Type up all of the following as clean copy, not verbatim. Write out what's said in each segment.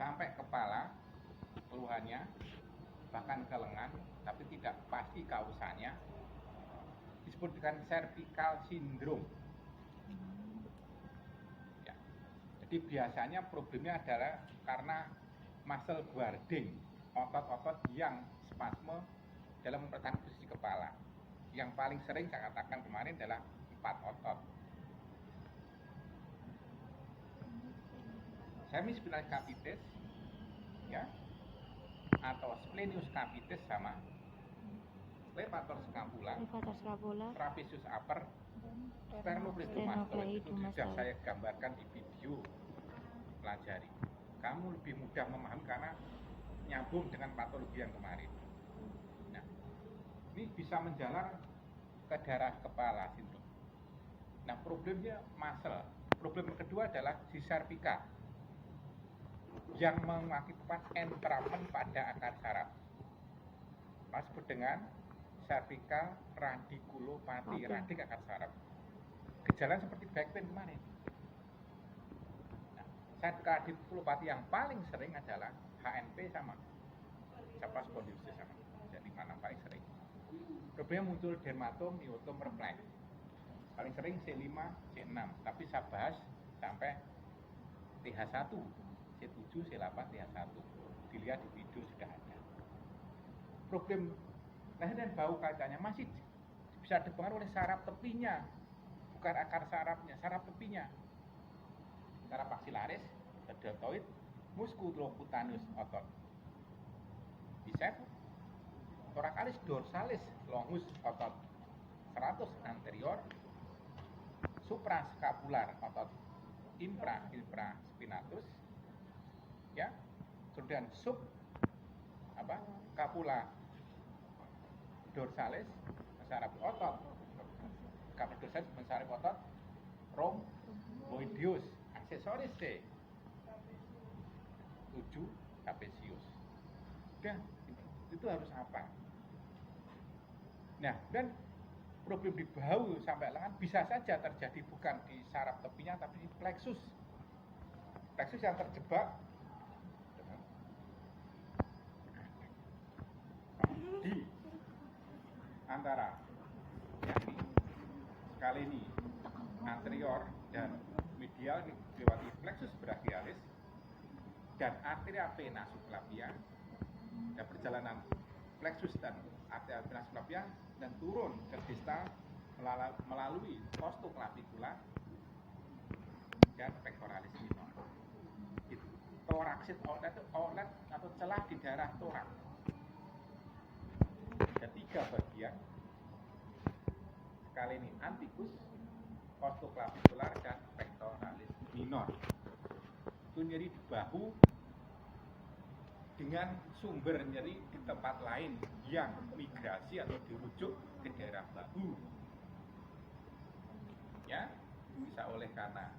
sampai kepala keluhannya, bahkan ke lengan, tapi tidak pasti kausannya, disebut dengan cervical syndrome. Ya. Jadi biasanya problemnya adalah karena muscle guarding, otot-otot yang spasme dalam mempertahankan posisi kepala. Yang paling sering saya katakan kemarin adalah 4 otot. Semispinal capitis, ya, atau splenius capitis sama levator scapula, trapezius upper, sternocleidomastoid. Itu sudah saya gambarkan di video, pelajari. Kamu lebih mudah memahami karena nyambung dengan patologi yang kemarin. Nah, ini bisa menjalar ke daerah kepala sindrom. Nah, problemnya muscle. Problem kedua adalah di cervical yang mengakibatkan entrapment pada akar saraf. Disebut dengan cervical radiculopathy, radik akar saraf. Gejala seperti back pain kemarin. Nah, cervical radiculopathy yang paling sering adalah HNP sama spondylosis sama. Jadi mana paling sering? Problemnya muncul dermatom, myotom, refleks. Paling sering C5, C6, tapi saya bahas sampai TH1, C7, C8, TH1. Dilihat di video sudah ada. Problem leher dan bau kaitannya masih bisa dipengaruhi oleh saraf tepinya, bukan akar sarafnya, saraf tepinya. Saraf maxillaris, deltoid, musculocutaneous otot. Biceps, thoracalis dorsalis, longus otot 100 anterior, suprascapular otot infraspinatus, ya, kemudian scapula dorsalis mensarap otot, scapula dorsalis mensarap otot rhomboideus, aksesoris C 7 trapezius. Udah, itu harus apa? Nah, dan problem di bahu sampai lengan bisa saja terjadi bukan di saraf tepinya tapi di plexus yang terjebak di antara yakni scaleni anterior dan medial lewati plexus brachialis dan arteria vena subclavia dan perjalanan plexus dan arteria vena subclavia dan turun ke distal melalui costoclavicular dan pectoralis minor. Itu thoracic outlet atau celah di daerah torak. Ada 3 bagian, scaleni anticus, costoclavicular dan pectoralis minor. Itu nyeri di bahu dengan sumber nyeri di tempat lain yang migrasi atau dirujuk ke daerah bahu. Ya, bisa oleh karena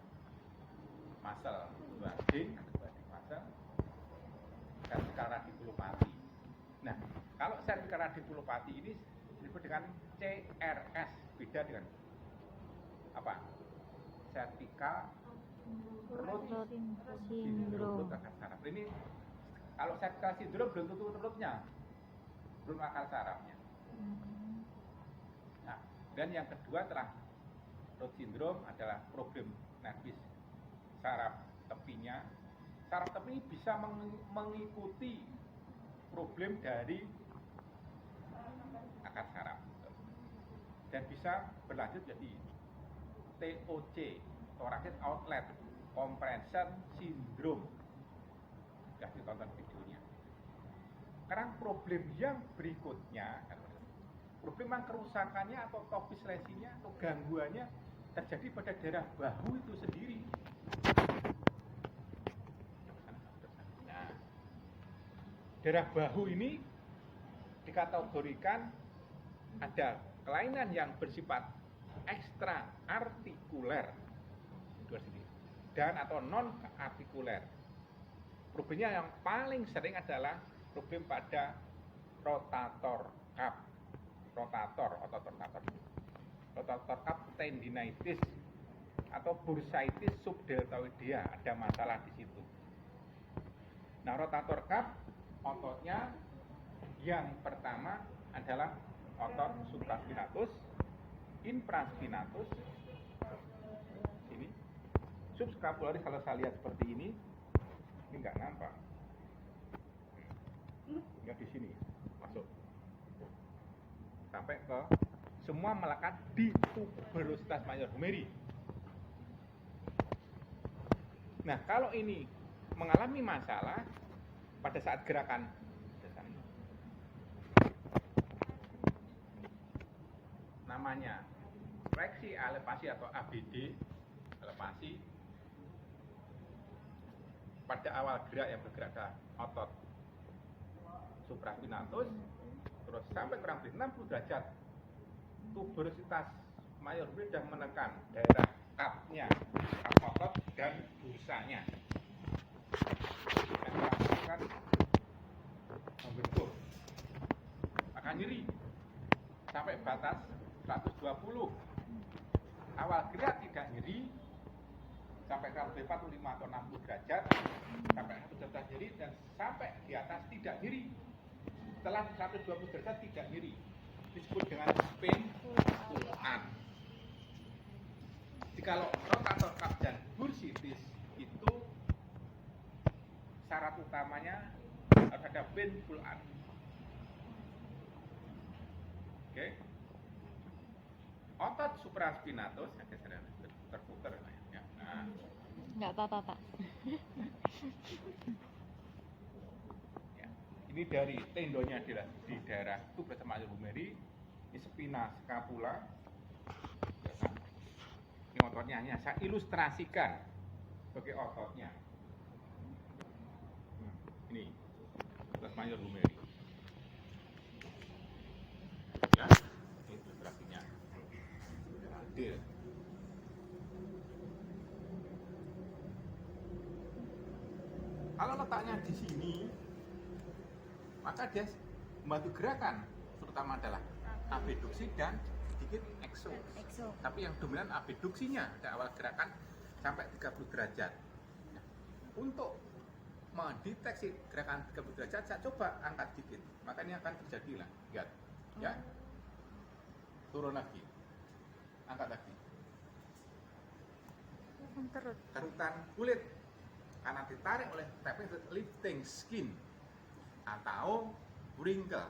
muscle guarding, muscle, cervical radiculopathy. Nah, kalau cervical radiculopathy ini disebut dengan CRS, beda dengan apa? Cervical root syndrome. Ini kalau cervical syndrome belum tentu rootnya, belum akar sarafnya. Nah, dan yang kedua setelah root syndrome adalah problem nervis saraf tepinya. Saraf tepi bisa mengikuti problem dari akar saraf dan bisa berlanjut jadi TOC, thoracic outlet compression syndrome. Sudah ditonton videonya. Sekarang problem yang berikutnya, problem yang kerusakannya atau topis lesinya atau gangguannya terjadi pada daerah bahu itu sendiri. Nah, daerah bahu ini dikategorikan ada kelainan yang bersifat ekstra artikuler dan atau non artikuler. Problemnya yang paling sering adalah problem pada rotator cuff, rotator cuff tendinitis atau bursitis subdeltoidea, ada masalah di situ. Nah, rotator cuff ototnya yang pertama adalah otot supraspinatus, infraspinatus, ini subscapularis. Kalau saya lihat seperti ini nggak nampak, nggak di sini masuk sampai ke semua melekat di tuberositas major humeri. Nah, kalau ini mengalami masalah pada saat gerakan namanya fleksi elevasi atau ABD, elevasi pada awal gerak yang bergerak ke otot supraspinatus, terus sampai kurang lebih 60 derajat tuberositas major humeri sudah menekan daerah cuff-nya, cuff otot dan busanya. Yang melakukan membentuk maka nyeri sampai batas 120. Awal gerak tidak nyeri sampai kurang lebih 45 atau 60 derajat, sampai 1 derajat nyeri, dan sampai di atas tidak nyeri. Setelah 120 derajat tidak nyeri, disebut dengan pain pull up. Jikalau rotator cuff dan bursitis itu syarat utamanya harus ada pain pull up. Oke. Otot supraspinatus terputar ya. Nah, nggak tata. Ya. Ini dari tendonnya adalah di daerah tuberositas major humeri, ini spina scapula. Ya kan? Ini ototnya, hanya saya ilustrasikan sebagai ototnya. Ini tuberositas major humeri. Ya, ini ilustrasinya. Hadir. Kalau letaknya di sini, maka dia membantu gerakan, terutama adalah abduksi dan sedikit ekso. Tapi yang dominan abduksinya di awal gerakan sampai 30 derajat. Nah, untuk mendeteksi gerakan 30 derajat, saya coba angkat dikit, maka ini akan terjadi lah. Lihat, ya. Turun lagi, angkat lagi. Kerutan kulit karena ditarik oleh tapping lifting skin atau wrinkle.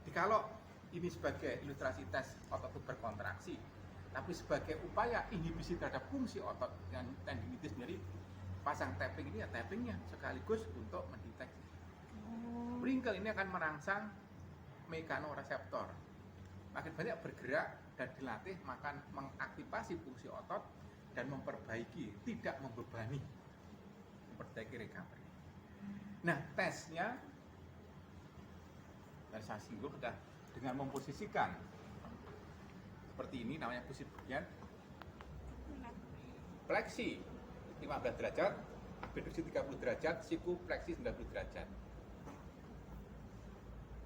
Jikalau ini sebagai ilustrasi tes otot berkontraksi, tapi sebagai upaya inhibisi terhadap fungsi otot dan tendinitis sendiri, pasang tapping ini ya tappingnya sekaligus untuk mendeteksi. Wrinkle ini akan merangsang mekanoreseptor. Makin banyak bergerak dan dilatih, maka mengaktifasi fungsi otot dan memperbaiki, tidak membebani, memperbaiki recovery. Nah, tesnya dan saya singgung sudah dengan memposisikan seperti ini, namanya posisi bagian fleksi 15 derajat, abduksi 30 derajat, siku fleksi 90 derajat.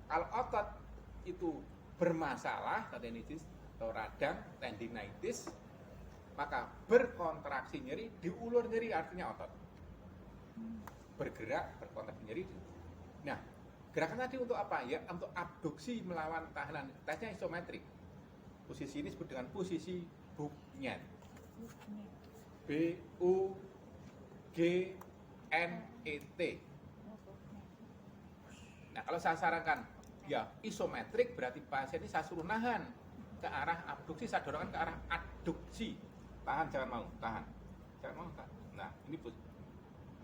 Kalau otot itu bermasalah, tendinitis atau radang, tendinitis, maka berkontraksi nyeri, diulur nyeri artinya otot. Bergerak, berkontraksi nyeri. Nah, gerakan tadi untuk apa? Ya, untuk abduksi melawan tahanan. Tesnya isometrik. Posisi ini disebut dengan posisi Bugnet. B-U-G-N-E-T. Nah, kalau saya sarankan, ya isometrik berarti pasien ini saya suruh nahan ke arah abduksi, saya dorongkan ke arah adduksi. Tahan, jangan mau, tahan. Jangan mau, tahan. Nah, ini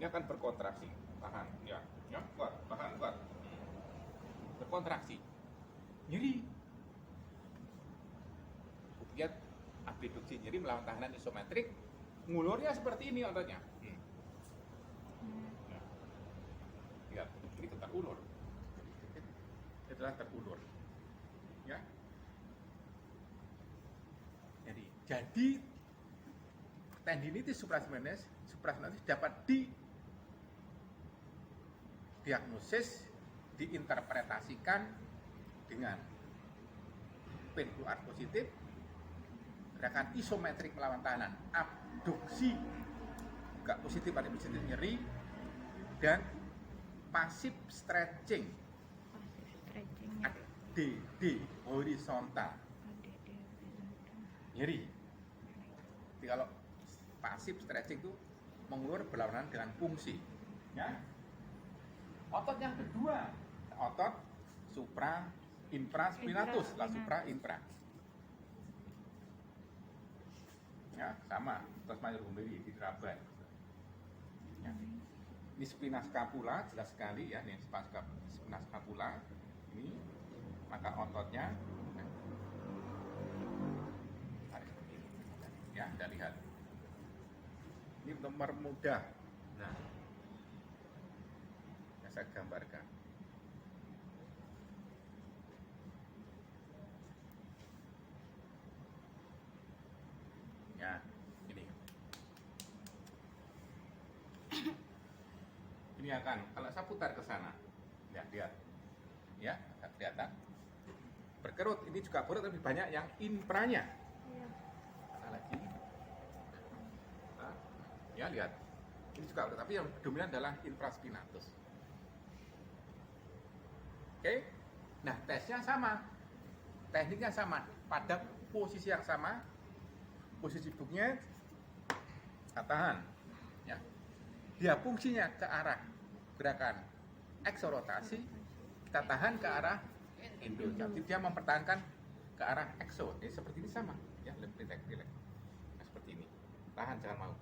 akan berkontraksi. Tahan, ya, kuat, tahan, kuat. Berkontraksi. Nyeri. Lihat abduksi nyeri melawan tahanan isometrik, ngulurnya seperti ini ototnya. Nah, lihat, ini tetap ulur. Itulah terulur. Ya. Jadi tendinitis supraspinatus dapat didiagnosis, diinterpretasikan dengan pain pull up positif, gerakan isometrik melawan tahanan, abduksi juga positif, ada positif nyeri, dan passive stretching. Pasif stretchingnya. ADD horizontal. ADD horizontal. Nyeri. Jadi kalau passive stretching itu mengulur berlawanan dengan fungsi. Ya. Otot yang kedua, otot supra infraspinatus, lah supra infra. Ya, sama, terus mayur humberi diraba. Ya. Ini spina scapula, jelas sekali ya, ini spina scapula. Ini maka ototnya tarik seperti ini. Ya, Anda lihat. Ini untuk mempermudah. Nah, yang saya gambarkan. Ya, ini. Ini akan, kalau saya putar ke sana, lihat, ya, agak kelihatan. Berkerut, ini juga berkerut lebih banyak yang infranya. Iya. Mana lagi? Nah, ya lihat, ini juga berkerut, tapi yang dominan adalah infraspinatus. Oke, nah tesnya sama, tekniknya sama, pada posisi yang sama, posisi duduknya tahan, ya. Dia fungsinya ke arah gerakan eksorotasi, kita tahan ke arah endo. Jadi dia mempertahankan ke arah ekso. Jadi seperti ini sama, ya, lebih rileks. Nah, seperti ini, tahan jangan mau.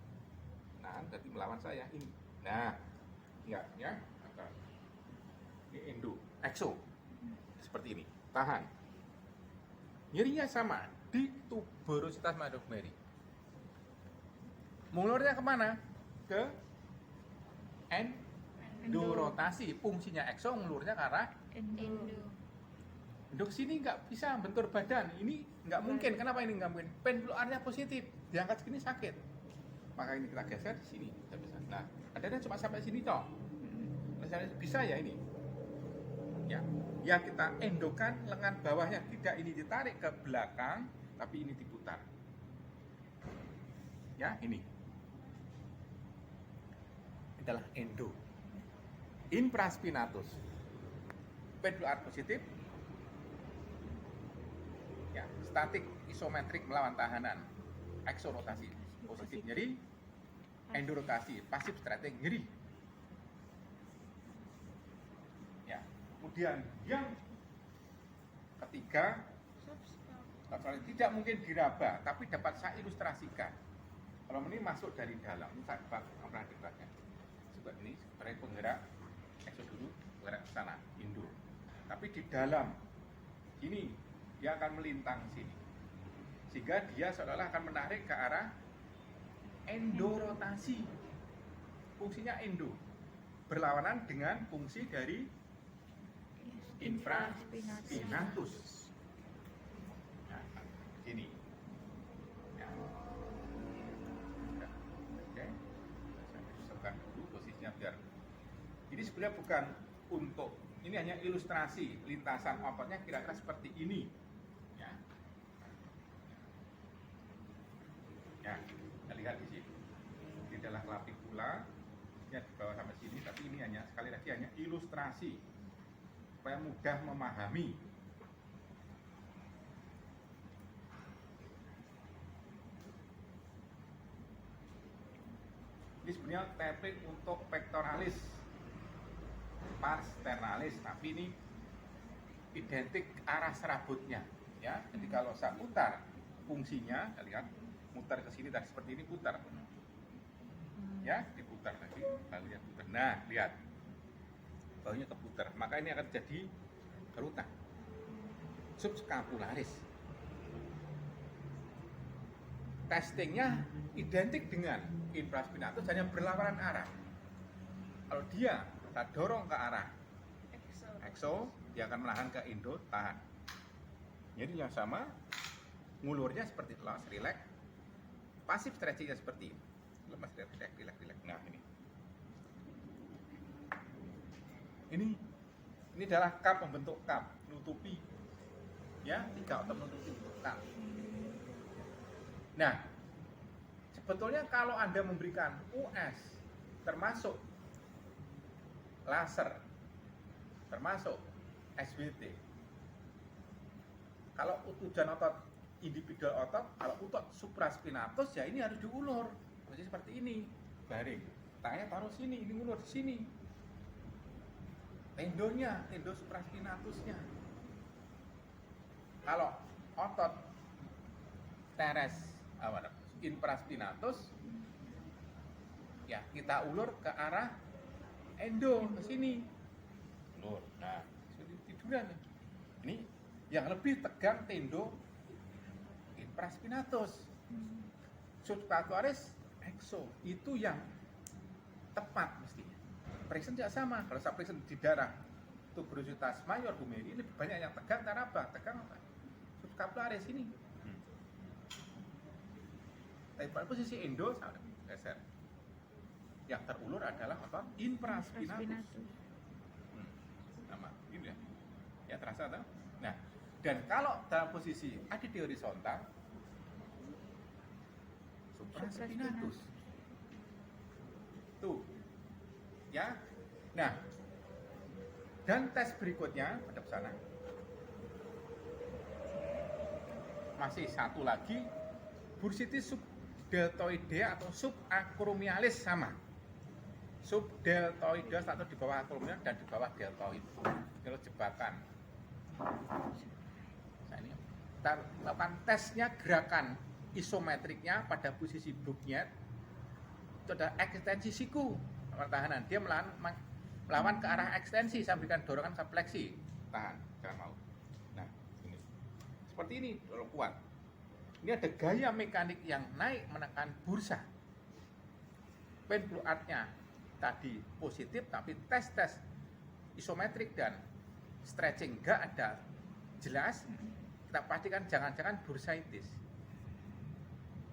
Nah, jadi melawan saya ini. Nah, ya, ya, ini endo, ekso, seperti ini, tahan. Nyerinya sama di tuberositas madogmeri. Mengulurnya kemana? Ke endorotasi. Fungsinya ekso, mengulurnya ke arah Endo. endo. Sini nggak bisa bentur badan. Ini nggak mungkin. Kenapa ini nggak mungkin? Penduluarnya positif, diangkat segini sakit. Maka ini kita geser di sini. Nggak bisa. Nah, ada cuma sampai sini toh. Bisa ya ini. Ya, yang kita endokan lengan bawahnya, tidak ini ditarik ke belakang, tapi ini diputar. Ya, ini adalah endo. Infraspinatus, pendular positif, ya, statik isometrik melawan tahanan, eksorotasi positif nyeri, endorotasi pasif stretching nyeri. Ya, kemudian yang ketiga, tidak mungkin diraba, tapi dapat saya ilustrasikan. Kalau ini masuk dari dalam, ini saya pernah dijelaskan. Seperti ini, sebagai penggerak ekso dulu, penggerak ke sana, indo. Tapi di dalam ini dia akan melintang sini, sehingga dia seolah-olah akan menarik ke arah endorotasi. Fungsinya endo, berlawanan dengan fungsi dari infraspinatus. Nah, ini. Ya. Oke. Saya sesuaikan dulu posisinya biar. Ini sebenarnya bukan untuk, ini hanya ilustrasi lintasan ototnya kira-kira seperti ini. Ya. Ya, kita lihat di sini. Ini adalah clavicula. Ini di bawah sampai sini, tapi ini hanya sekali lagi hanya ilustrasi supaya mudah memahami. Ini sebenarnya tapping untuk pectoralis, pars sternalis, tapi ini identik arah serabutnya, ya. Jadi kalau saya putar, fungsinya, kita lihat, mutar ke sini dan seperti ini putar, ya, diputar lagi, bahunya putar. Nah, lihat, bahunya keputar, maka ini akan jadi kerutan subscapularis. Testingnya identik dengan infraspinatus, hanya berlawanan arah. Kalau dia kita dorong ke arah ekso, dia akan menahan ke endo, tahan. Jadi yang sama, ngulurnya seperti close, relax, pasif stretchingnya seperti ini, lemas, relax. Nah, ini adalah cup, membentuk cup, nutupi, ya, 3 otot menutupi cup. Nah, sebetulnya kalau Anda memberikan US termasuk laser, termasuk SWT. Kalau tujuan otot individual otot, kalau otot supraspinatus ya ini harus diulur. Posisi seperti ini, baring. Tangannya taruh sini, ini ngulur di sini. Tendonya, tendo supraspinatusnya. Kalau otot teres infraspinatus, ya kita ulur ke arah endo ke sini. Ulur. Nah, seperti tiduran. Ini yang lebih tegang tendo infraspinatus. Subscapularis exo itu yang tepat mestinya. Present tidak sama. Kalau saya present di darah tuberositas mayor bumeri ini banyak yang tegang karena apa? Tegang apa? Subscapularis ini. Tapi pada posisi endo sama geser. Yang terulur adalah apa? Infraspinatus. Nama ini ya. Ya terasa tak? Nah, dan kalau dalam posisi aditi horizontal supraspinatus. Tuh. Ya. Nah, dan tes berikutnya pada sana masih satu lagi bursitis subdeltoidea atau subacromialis sama. Subdeltoides atau di bawah acromial dan di bawah deltoid. Kalau jebakan. Nah, ini kita lakukan tesnya gerakan isometriknya pada posisi Bugnet. Itu ada ekstensi siku pertahanan. Dia melawan ke arah ekstensi, saya berikan dorongan subfleksi. Tahan, jangan mau. Nah, ini. Seperti ini kalau kuat. Ini ada gaya mekanik yang naik menekan bursa. Pain blue art-nya tadi positif, tapi tes isometrik dan stretching enggak ada jelas. Kita pastikan jangan-jangan bursaitis.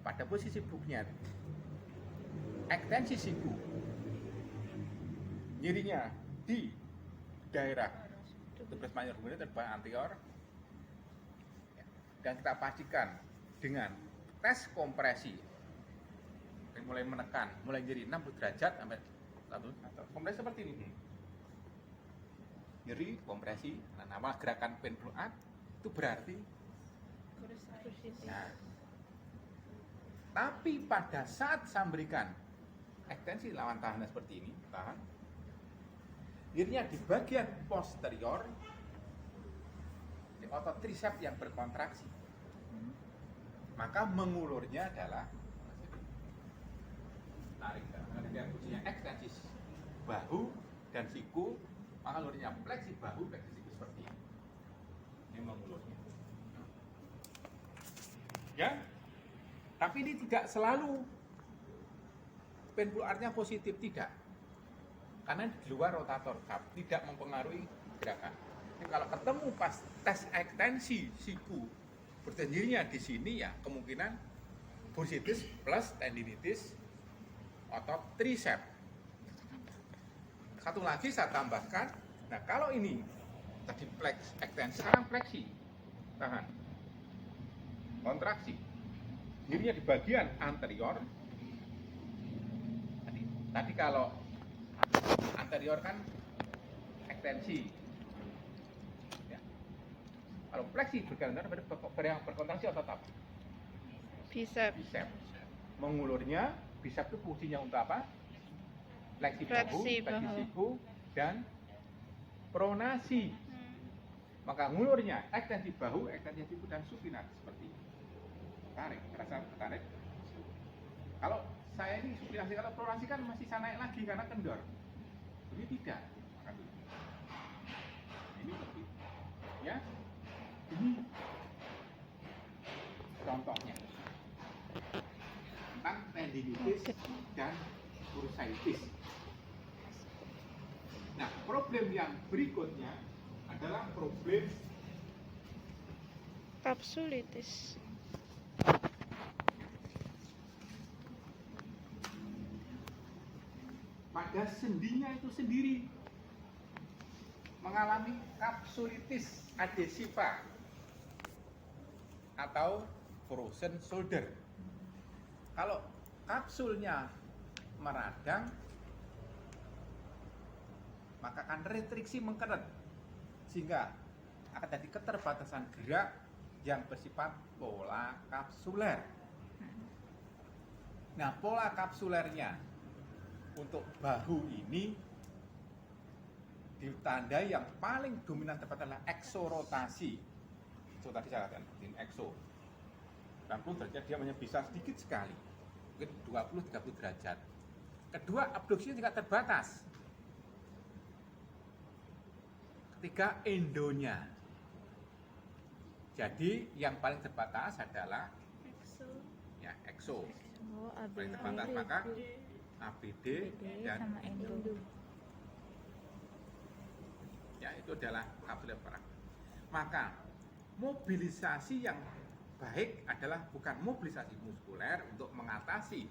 Pada posisi Bugnet, ekstensi siku, nyirinya di daerah tuberositas mayor bumeri terbang anterior, dan kita pastikan dengan tes kompresi, mulai menekan, mulai nyeri 60 derajat sampai 1 kompresi seperti ini. Nyeri, kompresi, nah nama gerakan pain blue art itu berarti. Nah, tapi pada saat saya memberikan ekstensi lawan tahanan seperti ini, tahan, nyerinya di bagian posterior, di otot triceps yang berkontraksi. Maka mengulurnya adalah tarik dan fungsinya ekstensi bahu dan siku, maka ulurnya fleksi bahu, fleksi siku seperti ini. Ini mengulurnya. Ya, tapi ini tidak selalu pain blue art-nya positif, tidak. Karena di luar rotator cuff tidak mempengaruhi gerakan. Jadi kalau ketemu pas tes ekstensi siku bertendirinya di sini, ya kemungkinan bursitis plus tendinitis otot triceps. Satu lagi saya tambahkan, nah kalau ini tadi flex ekstensi, sekarang fleksi, tahan, kontraksi, nyerinya di bagian anterior. Tadi kalau anterior kan ekstensi, ya. Kalau fleksi berkontraksi otot apa? Bicep. Mengulurnya, bicep itu fungsinya untuk apa? Fleksi bahu, fleksi siku, dan pronasi. Maka ngulurnya ekstensi bahu, ekstensi siku, dan supinasi seperti ini. Tarik, rasa tarik. Kalau saya ini supinasi, kalau pronasi kan masih saya naik lagi karena kendor. Ini tidak. Ini lebih. Ya, ini contohnya tentang tendinitis dan bursaitis. Nah, problem yang berikutnya adalah problem Kapsulitis. pada sendinya itu sendiri mengalami kapsulitis adhesiva atau frozen shoulder. Kalau kapsulnya meradang, maka akan retriksi mengkeret, sehingga akan jadi keterbatasan gerak yang bersifat pola kapsuler. Nah, pola kapsulernya untuk bahu ini ditandai yang paling dominan tepat adalah eksorotasi. So tadi saya katakan ekso. 90 derajat dia hanya bisa sedikit sekali, mungkin 20-30 derajat. Kedua, abduksinya juga terbatas. Ketiga, endonya. Jadi yang paling terbatas adalah ya ekso. Paling terbatas maka ABD dan endo. Ya, itu adalah kapsuler perak. Maka mobilisasi yang baik adalah bukan mobilisasi muskuler untuk mengatasi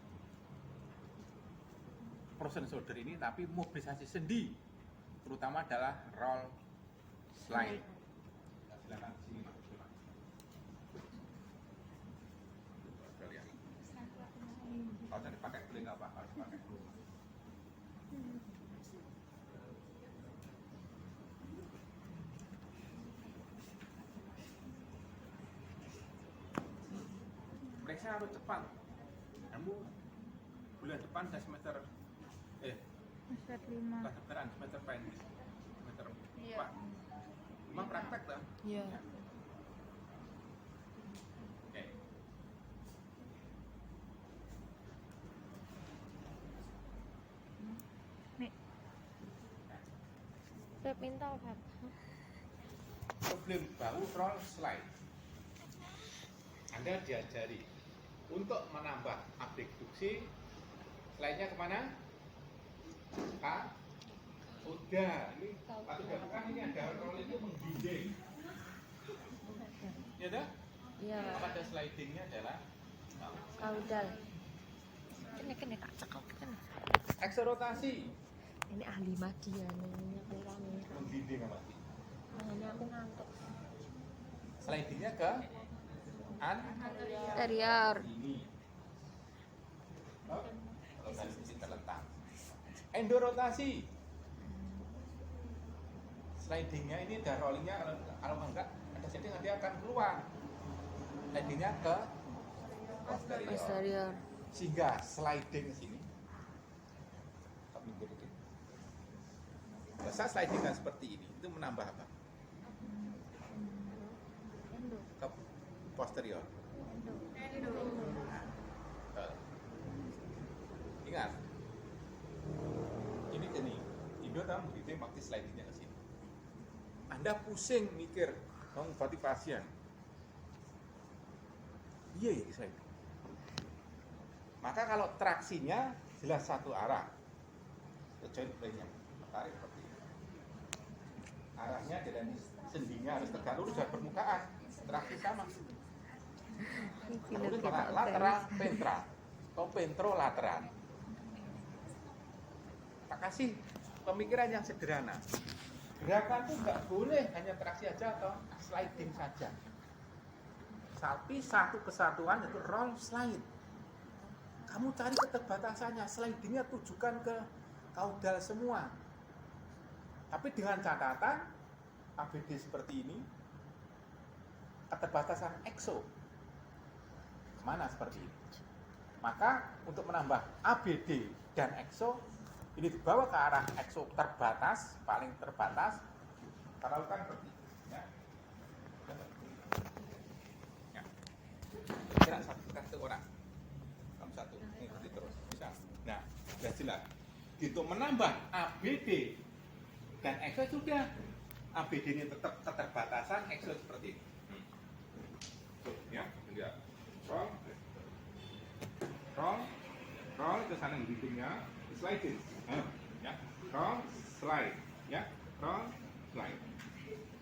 frozen shoulder ini, tapi mobilisasi sendi, terutama adalah roll slide. Silakan sini Mas. Kalau tadi pakai boleh nggak Pak? Harus pakai dulu. Mereka harus cepat. Kamu bulan depan saya semester semester 5. semesteran semester pendek semester 4. Iya. Cuma praktek lah. Iya. Oke. Nih. Badmintonครับ Problem bahu roll slide. Anda diajari untuk menambah abduksi, slide-nya kemana? Udah, ini patut dilakukan, ini ada roll itu menggiling. Ya dah? Iya. Pada slidingnya adalah Kaudal. Kene tak cekok kene. eksorotasi. Ini ahli mati ya, ini aku rame. Menggiling apa sih? Makanya aku ngantuk. Slidingnya ke Anterior. ini. Kalau dari sisi terletak. Endorotasi. Slidingnya ini ada rollingnya, kalau enggak ada sliding nanti akan keluar. Slidingnya ke posterior. Posterior. Sehingga sliding ke sini. Biasa sliding seperti ini, itu menambah apa? Ke posterior. Ingat, ini gini, Indo tahu begitu pakai slidingnya ke sini. Anda pusing mikir, mengobati pasien. Iya ya sliding. Maka kalau traksinya jelas satu arah, joint plane-nya tarik seperti ini. Arahnya dan sendinya harus tegak lurus dari permukaan, traksi sama. Kemudian lateral ventral atau ventrolateral. Tak kasih pemikiran yang sederhana. Gerakan itu nggak boleh hanya traksi aja atau sliding saja. Tapi satu kesatuan itu roll slide. Kamu cari keterbatasannya, slidingnya tujukan ke kaudal semua. Tapi dengan catatan ABD seperti ini, keterbatasan ekso kemana seperti ini. Maka untuk menambah ABD dan ekso, ini dibawa ke arah ekso terbatas, paling terbatas, kita lakukan seperti ini. Ya. Ya. Kira satu orang. Kamu satu, ikuti terus. Bisa. Nah, sudah jelas. Untuk menambah ABD dan ekso sudah. ABD ini tetap keterbatasan, ekso seperti ini. Ya, lihat. Roll ke sana hidungnya, sliding. Ya, roll, slide. Ya, roll, slide.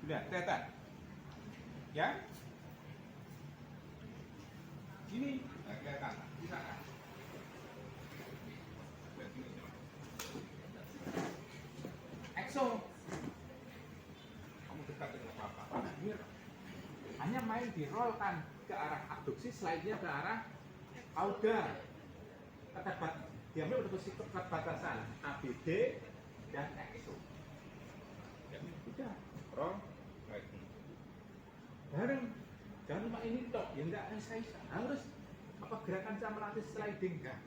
Sudah, kelihatan. Ya. Ini kelihatan di sana. Ekso. Kamu dekat dengan apa? Hanya main dirolkan ke arah abduksi, slide-nya ke arah kaudal. Diambil untuk keterbatasan ABD dan ekso. Udah, roll, slide. Bareng. Jangan cuma ini tok, ya enggak bisa. Harus apa gerakan saya melatih sliding enggak?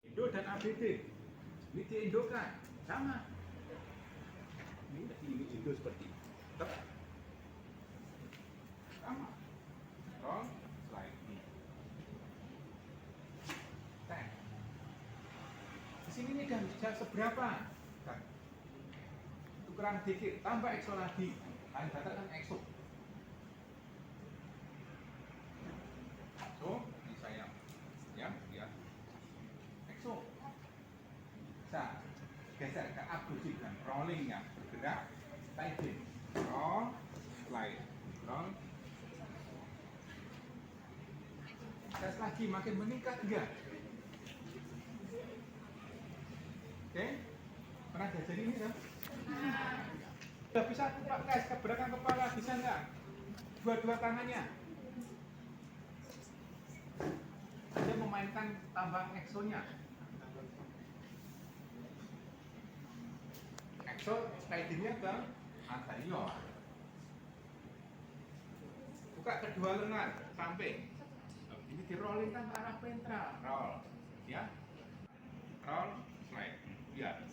Indo dan ABD. Ini diindokan, sama. Ini Indo seperti ini. Tetap. Sama. Roll, slide. Teng. Di sini nih kan bisa seberapa? Kan. Tukeran dikit, tambah EXO lagi. Paling batas kan EXO. So, ini saya. Ya. EXO. Bisa geser ke abduksi dengan rolling yang bergerak. Sliding. Roll, slide. Roll. Tes lagi, makin meningkat enggak? Oke? Pernah diajarin ini kan? Sudah bisa tes keberakan kepala, bisa enggak? Dua-dua tangannya. Dia memainkan tambang exonya. Exo slidingnya ke anterior. Buka kedua lengan, samping. Ini di rolling kan ke arah ventral. Roll. Ya. Roll, slide. Ya.